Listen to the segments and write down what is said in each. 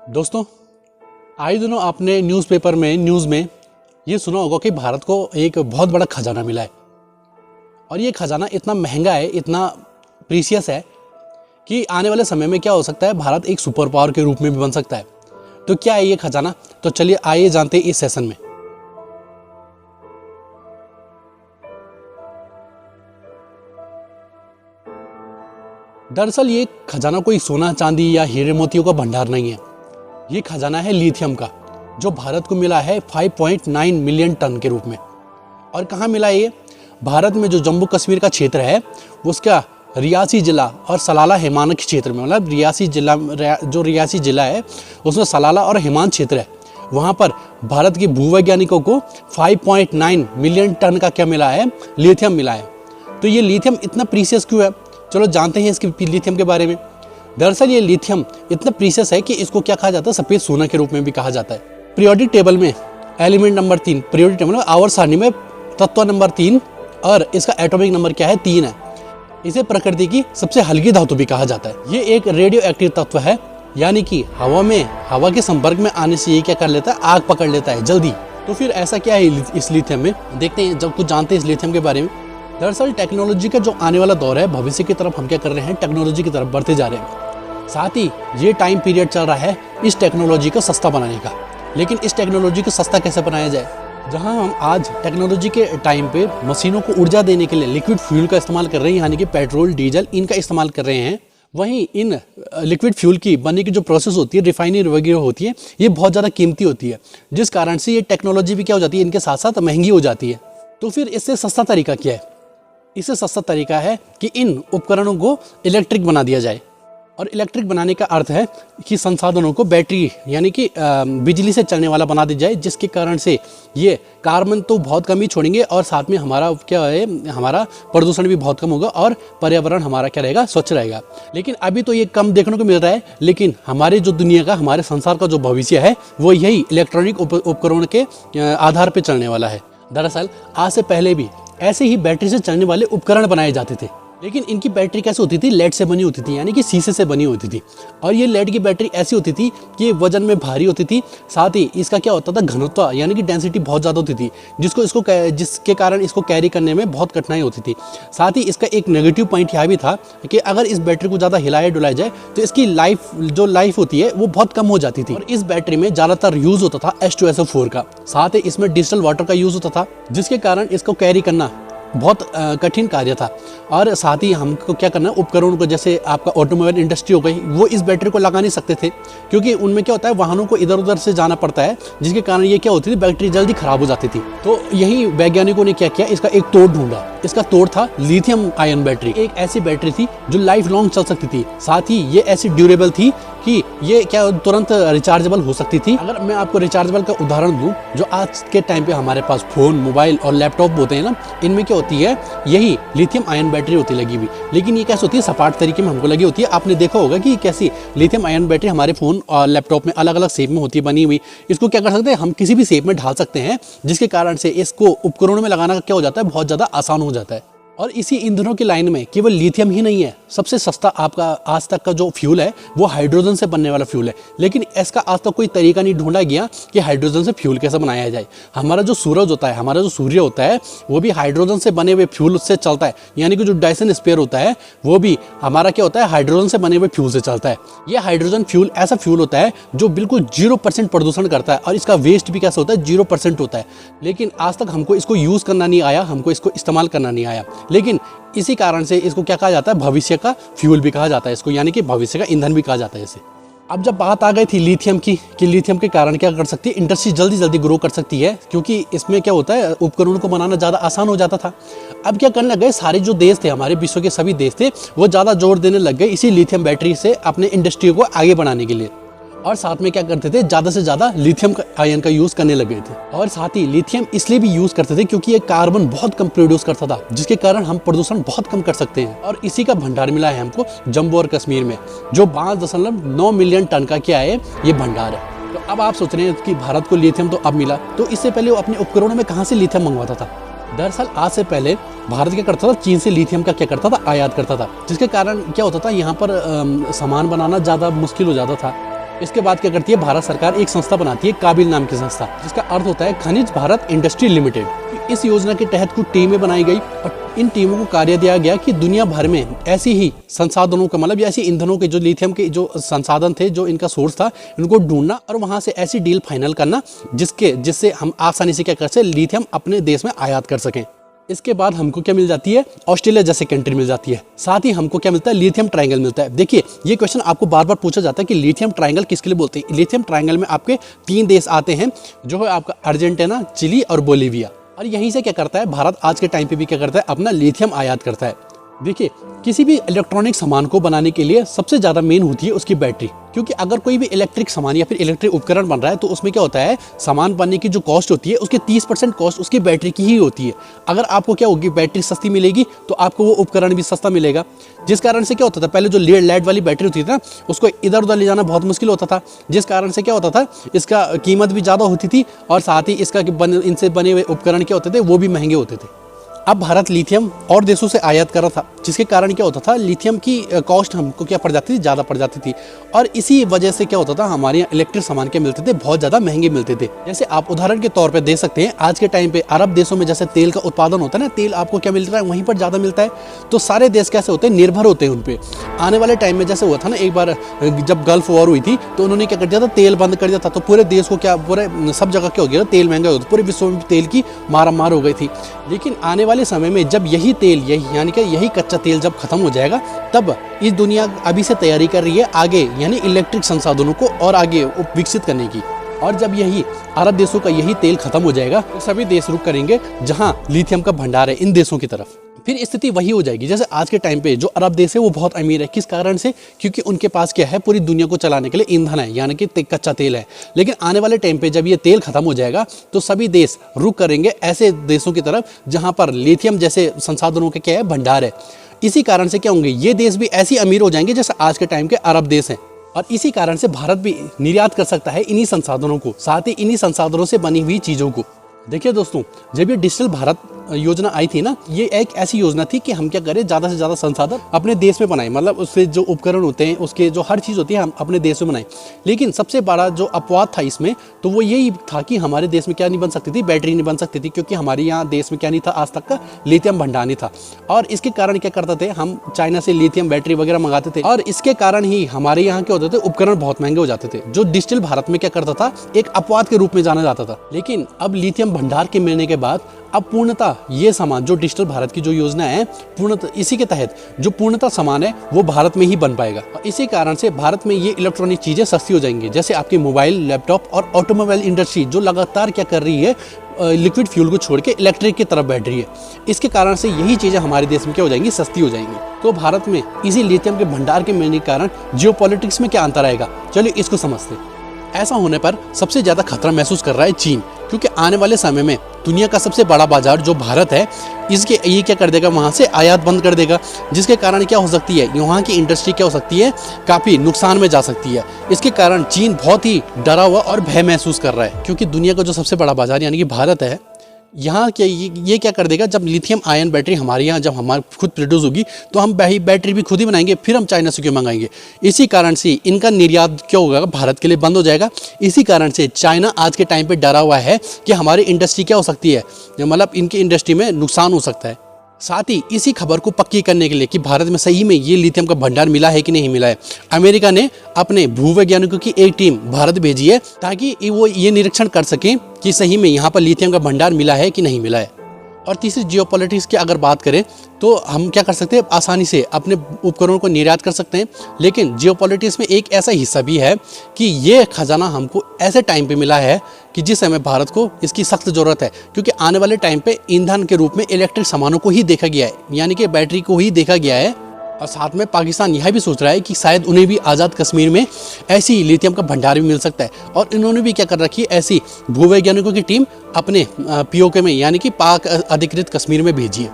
दोस्तों, आए दिनों आपने न्यूज़ में ये सुना होगा कि भारत को एक बहुत बड़ा खजाना मिला है। और ये खजाना इतना महंगा है, इतना प्रीशियस है कि आने वाले समय में क्या हो सकता है, भारत एक सुपर पावर के रूप में भी बन सकता है। तो क्या है ये खजाना? तो चलिए आइए जानते हैं इस सेशन में। दरअसल ये खजाना कोई सोना चांदी या हीरे मोतियों का भंडार नहीं है। ये खजाना है लिथियम का, जो भारत को मिला है 5.9 मिलियन टन के रूप में। और कहाँ मिला है ये? भारत में जो जम्मू कश्मीर का क्षेत्र है उसका रियासी जिला और सलाला हेमांत क्षेत्र में, मतलब रियासी जिला है उसमें सलाला और हेमांत क्षेत्र है, वहाँ पर भारत के भूवैज्ञानिकों को 5.9 मिलियन टन का क्या मिला है? लिथियम मिला है। तो ये लिथियम इतना प्रीशियस क्यों है? चलो जानते हैं इसके लिथियम के बारे में। दरअसल ये लिथियम इतना प्रीशियस है कि इसको क्या कहा जाता है? सफ़ेद सोना के रूप में भी कहा जाता है। पीरियोडिक टेबल में एलिमेंट नंबर 3, पीरियोडिक टेबल में आवर्त सारणी में तत्व नंबर 3 और इसका एटॉमिक नंबर क्या है? 3 है। इसे प्रकृति की सबसे हल्की धातु भी कहा जाता है। ये एक रेडियो एक्टिव तत्व है, यानी कि हवा के संपर्क में आने से ये क्या कर लेता है? आग पकड़ लेता है जल्दी। तो फिर ऐसा क्या है इस लिथियम में? देखते हैं जब कुछ जानते हैं इस लिथियम के बारे में। दरअसल टेक्नोलॉजी का जो आने वाला दौर है, भविष्य की तरफ हम क्या कर रहे हैं? टेक्नोलॉजी की तरफ बढ़ते जा रहे हैं। साथ ही ये टाइम पीरियड चल रहा है इस टेक्नोलॉजी को सस्ता बनाने का। लेकिन इस टेक्नोलॉजी को सस्ता कैसे बनाया जाए? जहां हम आज टेक्नोलॉजी के टाइम पे मशीनों को ऊर्जा देने के लिए लिक्विड फ्यूल का इस्तेमाल कर रहे हैं, यानी कि पेट्रोल डीजल इनका इस्तेमाल कर रहे हैं, वहीं इन लिक्विड फ्यूल की बनने की जो प्रोसेस होती है, रिफाइनरी वगैरह होती है, ये बहुत ज़्यादा कीमती होती है, जिस कारण से ये टेक्नोलॉजी भी क्या हो जाती है, इनके साथ साथ महंगी हो जाती है। तो फिर इससे सस्ता तरीका क्या है? इससे सस्ता तरीका है कि इन उपकरणों को इलेक्ट्रिक बना दिया जाए। और इलेक्ट्रिक बनाने का अर्थ है कि संसाधनों को बैटरी यानी कि बिजली से चलने वाला बना दिया जाए, जिसके कारण से ये कार्बन तो बहुत कम ही छोड़ेंगे और साथ में हमारा क्या है, हमारा प्रदूषण भी बहुत कम होगा और पर्यावरण हमारा क्या रहेगा? स्वच्छ रहेगा। लेकिन अभी तो ये कम देखने को मिल रहा है, लेकिन हमारे जो दुनिया का, हमारे संसार का जो भविष्य है वो यही इलेक्ट्रॉनिक उपकरण के आधार पर चलने वाला है। दरअसल आज से पहले भी ऐसे ही बैटरी से चलने वाले उपकरण बनाए जाते थे, लेकिन इनकी बैटरी कैसे होती थी? लेड से बनी होती थी, यानी कि शीशे से बनी होती थी। और ये लेड की बैटरी ऐसी होती थी कि वजन में भारी होती थी, साथ ही इसका क्या होता था? घनत्व यानी कि डेंसिटी बहुत ज़्यादा होती थी, जिसके कारण इसको कैरी करने में बहुत कठिनाई होती थी। साथ ही इसका एक नेगेटिव पॉइंट यह भी था कि अगर इस बैटरी को ज़्यादा हिलाया डुलाया जाए तो इसकी लाइफ होती है वो बहुत कम हो जाती थी। और इस बैटरी में ज़्यादातर यूज़ होता था H2SO4 का। साथ ही इसमें डिजिटल वाटर का यूज़ होता था, जिसके कारण इसको कैरी करना बहुत कठिन कार्य था। और साथ ही हमको क्या करना है? उपकरणों को, जैसे आपका ऑटोमोबाइल इंडस्ट्री हो गई, वो इस बैटरी को लगा नहीं सकते थे, क्योंकि उनमें क्या होता है, वाहनों को इधर उधर से जाना पड़ता है, जिसके कारण ये क्या होती थी? बैटरी जल्दी खराब हो जाती थी। तो यही वैज्ञानिकों ने क्या किया? इसका एक तोड़ ढूंढा। इसका तोड़ था लिथियम आयन बैटरी। एक ऐसी बैटरी थी जो लाइफ लॉन्ग चल सकती थी, साथ ही ये ऐसी ड्यूरेबल थी कि ये क्या तुरंत रिचार्जेबल हो सकती थी। अगर मैं आपको रिचार्जेबल का उदाहरण दूं, जो आज के टाइम पे हमारे पास फोन, मोबाइल और लैपटॉप होते हैं ना, इनमें क्या होती है? यही लिथियम आयन बैटरी होती है लगी हुई। लेकिन ये कैसे होती है? सपाट तरीके में हमको लगी होती है। आपने देखा होगा कि कैसी लिथियम आयन बैटरी हमारे फोन और लैपटॉप में अलग अलग शेप में होती है बनी हुई। इसको क्या कर सकते हैं? हम किसी भी शेप में ढाल सकते हैं, जिसके कारण से इसको उपकरणों में लगाना क्या हो जाता है? बहुत ज़्यादा आसान हो जाता है। और इसी ईंधनों की लाइन में केवल लिथियम ही नहीं है, सबसे सस्ता आपका आज तक का जो फ्यूल है वो हाइड्रोजन से बनने वाला फ्यूल है। लेकिन इसका आज तक कोई तरीका नहीं ढूंढा गया कि हाइड्रोजन से फ्यूल कैसे बनाया जाए। हमारा जो सूरज होता है, हमारा जो सूर्य होता है, वो भी हाइड्रोजन से बने हुए फ्यूल से चलता है, यानी कि जो डायसन स्फीयर होता है वो भी हमारा क्या होता है? हाइड्रोजन से बने हुए फ्यूल से चलता है। ये हाइड्रोजन फ्यूल ऐसा फ्यूल होता है जो बिल्कुल 0% प्रदूषण करता है, और इसका वेस्ट भी कैसा होता है? 0% होता है। लेकिन आज तक हमको इसको यूज़ करना नहीं आया, हमको इसको इस्तेमाल करना नहीं आया। लेकिन इसी कारण से इसको क्या कहा जाता है? भविष्य का फ्यूल भी कहा जाता है इसको, यानी कि भविष्य का ईंधन भी कहा जाता है इसे। अब जब बात आ गई थी लिथियम की, कि लिथियम के कारण क्या कर सकती है? इंडस्ट्री जल्दी ग्रो कर सकती है, क्योंकि इसमें क्या होता है? उपकरणों को बनाना ज़्यादा आसान हो जाता था। अब क्या करने लग गए? सारे जो देश थे, हमारे विश्व के सभी देश थे, वो ज़्यादा जोर देने लग गए इसी लिथियम बैटरी से अपने इंडस्ट्री को आगे बढ़ाने के लिए। और साथ में क्या करते थे? ज़्यादा से ज़्यादा लिथियम आयन का यूज़ करने लगे थे। और साथ ही लिथियम इसलिए भी यूज़ करते थे क्योंकि ये कार्बन बहुत कम प्रोड्यूस करता था, जिसके कारण हम प्रदूषण बहुत कम कर सकते हैं। और इसी का भंडार मिला है हमको जम्मू और कश्मीर में, जो 5.9 मिलियन टन का क्या है? ये भंडार है। तो अब आप सोच रहे हैं कि भारत को लिथियम तो अब मिला, तो इससे पहले वो अपने उपकरणों में कहाँ से लिथियम मंगवाता था? दरअसल आज से पहले भारत क्या करता था? चीन से लिथियम का क्या करता था? आयात करता था, जिसके कारण क्या होता था? यहाँ पर सामान बनाना ज़्यादा मुश्किल हो जाता था। इसके बाद क्या करती है, भारत सरकार एक संस्था बनाती है, काबिल नाम की संस्था, जिसका अर्थ होता है खनिज भारत इंडस्ट्री लिमिटेड। इस योजना के तहत कुछ टीमें बनाई गई और इन टीमों को कार्य दिया गया कि दुनिया भर में ऐसी ही संसाधनों का मतलब ऐसी ईंधनों के जो लिथियम के जो संसाधन थे, जो इनका सोर्स था, इनको ढूंढना और वहां से ऐसी डील फाइनल करना जिससे हम आसानी से क्या कर सकें, लिथियम अपने देश में आयात कर सकें। इसके बाद हमको क्या मिल जाती है, ऑस्ट्रेलिया जैसे कंट्री मिल जाती है। साथ ही हमको क्या मिलता है, लिथियम ट्रायंगल मिलता है। देखिए ये क्वेश्चन आपको बार बार पूछा जाता है कि लिथियम ट्रायंगल किसके लिए बोलते हैं। लिथियम ट्रायंगल में आपके 3 देश आते हैं, जो है आपका अर्जेंटीना, चिली और बोलीविया। और यहीं से क्या करता है भारत आज के टाइम पे भी क्या करता है, अपना लिथियम आयात करता है। देखिए किसी भी इलेक्ट्रॉनिक सामान को बनाने के लिए सबसे ज़्यादा मेन होती है उसकी बैटरी, क्योंकि अगर कोई भी इलेक्ट्रिक सामान या फिर इलेक्ट्रिक उपकरण बन रहा है तो उसमें क्या होता है, सामान बनने की जो कॉस्ट होती है उसके 30% कॉस्ट उसकी बैटरी की ही होती है। अगर आपको क्या होगी, बैटरी सस्ती मिलेगी तो आपको वो उपकरण भी सस्ता मिलेगा। जिस कारण से क्या होता था, पहले जो लेड वाली बैटरी होती थी ना, उसको इधर उधर ले जाना बहुत मुश्किल होता था, जिस कारण से क्या होता था, इसका कीमत भी ज़्यादा होती थी और साथ ही इसका इनसे बने हुए उपकरण क्या होते थे, वो भी महंगे होते थे। अब भारत लिथियम और देशों से आयात कर रहा था, जिसके कारण क्या होता था, लिथियम की कॉस्ट हमको क्या पड़ जाती थी, ज़्यादा पड़ जाती थी। और इसी वजह से क्या होता था, हमारे यहाँ इलेक्ट्रिक सामान क्या मिलते थे, बहुत ज़्यादा महंगे मिलते थे। जैसे आप उदाहरण के तौर पे देख सकते हैं, आज के टाइम पे अरब देशों में जैसे तेल का उत्पादन होता है ना, तेल आपको क्या मिल रहा है, वहीं पर ज़्यादा मिलता है। तो सारे देश कैसे होते हैं, निर्भर होते हैं उन पर। आने वाले टाइम में जैसे हुआ था ना, एक बार जब गल्फ वॉर हुई थी तो उन्होंने क्या कर दिया था, तेल बंद कर दिया था। तो पूरे देश को क्या, पूरे सब जगह क्या हो गया, तेल महंगा हो गया, पूरे विश्व में तेल की मारामार हो गई थी। लेकिन आने वाले समय में जब यही तेल, यानी कि यही कच्चा तेल जब खत्म हो जाएगा, तब इस दुनिया अभी से तैयारी कर रही है आगे, यानी इलेक्ट्रिक संसाधनों को और आगे विकसित करने की। और जब यही अरब देशों का यही तेल खत्म हो जाएगा तो सभी देश रुख करेंगे जहां लिथियम का भंडार है इन देशों की तरफ। फिर स्थिति वही हो जाएगी जैसे आज के टाइम पे जो अरब देश है वो बहुत अमीर है। किस कारण से, क्योंकि उनके पास क्या है, पूरी दुनिया को चलाने के लिए ईंधन है, यानी कि कच्चा तेल है। लेकिन आने वाले टाइम पे जब ये तेल खत्म हो जाएगा तो सभी देश रुख करेंगे ऐसे देशों की तरफ जहां पर लिथियम जैसे संसाधनों के क्या है, भंडार है। इसी कारण से क्या होंगे, ये देश भी ऐसे अमीर हो जाएंगे जैसे आज के टाइम के अरब देश हैं। और इसी कारण से भारत भी निर्यात कर सकता है इन्हीं संसाधनों को, साथ ही इन्हीं संसाधनों से बनी हुई चीज़ों को। देखिए दोस्तों, जब ये डिजिटल भारत योजना आई थी ना, ये एक ऐसी योजना थी कि हम क्या करें, ज़्यादा से ज़्यादा संसाधन अपने देश में बनाएं, मतलब उससे जो उपकरण होते हैं, उसके जो हर चीज़ होती है, हम अपने देश में बनाएं। लेकिन सबसे बड़ा जो अपवाद था इसमें, तो वो यही था कि हमारे देश में क्या नहीं बन सकती थी, बैटरी नहीं बन सकती थी, क्योंकि हमारे यहाँ देश में क्या नहीं था, आज तक का लिथियम भंडार नहीं था। और इसके कारण क्या करते थे, हम चाइना से लिथियम बैटरी वगैरह मंगाते थे, और इसके कारण ही हमारे यहाँ क्या होते थे, उपकरण बहुत महंगे हो जाते थे, जो डिजिटल भारत में क्या करता था, एक अपवाद के रूप में जाना जाता था। लेकिन अब लिथियम भंडार के मिलने के बाद अब पूर्णतः ये सामान जो डिजिटल भारत की जो योजना है, पूर्णतः इसी के तहत जो पूर्णतः सामान है वो भारत में ही बन पाएगा। और इसी कारण से भारत में ये इलेक्ट्रॉनिक चीज़ें सस्ती हो जाएंगी, जैसे आपके मोबाइल, लैपटॉप और ऑटोमोबाइल इंडस्ट्री जो लगातार क्या कर रही है, लिक्विड फ्यूल को छोड़ के इलेक्ट्रिक की तरफ बैठ रही है। इसके कारण से यही चीज़ें हमारे देश में क्या हो जाएंगी, सस्ती हो जाएंगी। तो भारत में इसी लिथियम के भंडार के मिलने के कारण जियोपॉलिटिक्स में क्या अंतर आएगा, चलिए इसको समझते हैं। ऐसा होने पर सबसे ज़्यादा खतरा महसूस कर रहा है चीन, क्योंकि आने वाले समय में दुनिया का सबसे बड़ा बाजार जो भारत है, इसके ये क्या कर देगा, वहाँ से आयात बंद कर देगा, जिसके कारण क्या हो सकती है, वहाँ की इंडस्ट्री क्या हो सकती है, काफ़ी नुकसान में जा सकती है। इसके कारण चीन बहुत ही डरा हुआ और भय महसूस कर रहा है, क्योंकि दुनिया का जो सबसे बड़ा बाजार यानी कि भारत है, यहाँ क्या ये क्या कर देगा, जब लिथियम आयन बैटरी हमारे यहाँ जब हमारे खुद प्रोड्यूस होगी तो हम बैटरी भी खुद ही बनाएंगे, फिर हम चाइना से क्यों मंगाएंगे। इसी कारण से इनका निर्यात क्या होगा, भारत के लिए बंद हो जाएगा। इसी कारण से चाइना आज के टाइम पे डरा हुआ है कि हमारी इंडस्ट्री क्या हो सकती है, मतलब इनकी इंडस्ट्री में नुकसान हो सकता है। साथ ही इसी खबर को पक्की करने के लिए कि भारत में सही में ये लिथियम का भंडार मिला है कि नहीं मिला है, अमेरिका ने अपने भूवैज्ञानिकों की एक टीम भारत भेजी है, ताकि वो ये निरीक्षण कर सकें कि सही में यहाँ पर लिथियम का भंडार मिला है कि नहीं मिला है। और तीसरी जियोपॉलिटिक्स की अगर बात करें तो हम क्या कर सकते हैं, आसानी से अपने उपकरणों को निर्यात कर सकते हैं। लेकिन जियोपॉलिटिक्स में एक ऐसा हिस्सा भी है कि ये खजाना हमको ऐसे टाइम पे मिला है कि जिस समय भारत को इसकी सख्त ज़रूरत है, क्योंकि आने वाले टाइम पे ईंधन के रूप में इलेक्ट्रिक सामानों को ही देखा गया है, यानी कि बैटरी को ही देखा गया है। और साथ में पाकिस्तान यह भी सोच रहा है कि शायद उन्हें भी आज़ाद कश्मीर में ऐसी लिथियम का भंडार भी मिल सकता है। और इन्होंने भी क्या कर रखी है, ऐसी भूवैज्ञानिकों की टीम अपने पीओके में, यानी कि पाक अधिकृत कश्मीर में भेजी है,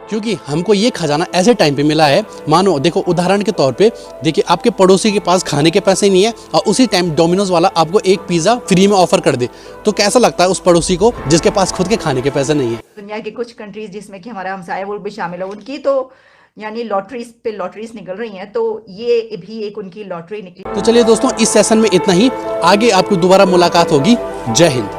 क्योंकि हमको ये खजाना ऐसे टाइम पे मिला है। मानो देखो, उदाहरण के तौर पे देखिए, आपके पड़ोसी के पास खाने के पैसे नहीं है और उसी टाइम डोमिनोज वाला आपको एक पिज़्ज़ा फ्री में ऑफर कर दे, तो कैसा लगता है उस पड़ोसी को जिसके पास खुद के खाने के पैसे नहीं है। दुनिया की कुछ कंट्रीज जिसमें कि हमारा हमसाया मुल्क भी शामिल है, उनकी तो यानी लॉटरीज पे लॉटरीज निकल रही हैं, तो ये भी एक उनकी लॉटरी निकली। तो चलिए दोस्तों, इस सेशन में इतना ही। आगे आपको दोबारा मुलाकात होगी। जय हिंद।